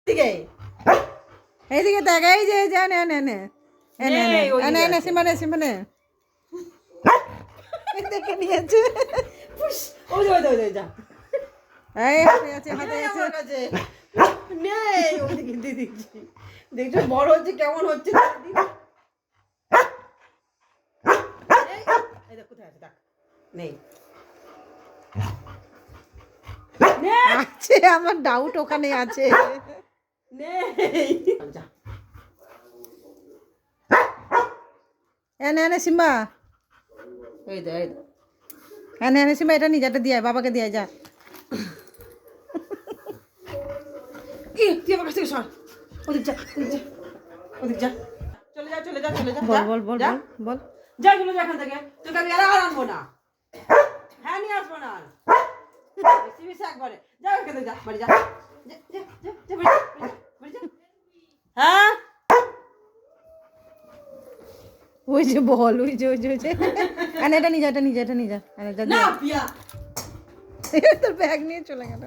দিকে এইদিকে দেখ, এই যে নে নে নে এনে এনে এনে সিমানে সিমানে দেখে নিয়েছে। ওই যে ওই যে ওই যে যা এই হাতে আছে হাতে এই আছে আমার কাছে নেই ওদিকে দিদি দেখছো বড় হচ্ছে কেমন হচ্ছে দিদি। এই দেখ কোথায় আছে দেখ নেই আছে, আমার ডাউট ওখানে আছে। নেই যা এনে এনে সিম্বা এই দে এই দে এনে এনে সিম্বা, এটা নিজেটা দিয়ে আয়, বাবাকে দিয়ে আয়, যা। তুই আমার কাছ থেকে সর ওদিক যা ওদিক যা ওদিক যা চলে যা চলে যা চলে যা বল বল বল যা বল বল যা চলে যা এখান থেকে তোকে আমি আর আনবো না হ্যাঁ নিয়ে আসবো না আর বেশি বেশি একবারে যা এখান থেকে যা বাড়ি যা যা যা যা যা বাড়ি যা হ্যাঁ ওই যে বল, ওই যে ওই যে ওই যে এনে এটা নিজে এটা নিজে এটা নিজে এনে যা না দিয়ে। পিয়া তোর ব্যাগ নিয়ে চলে গেল।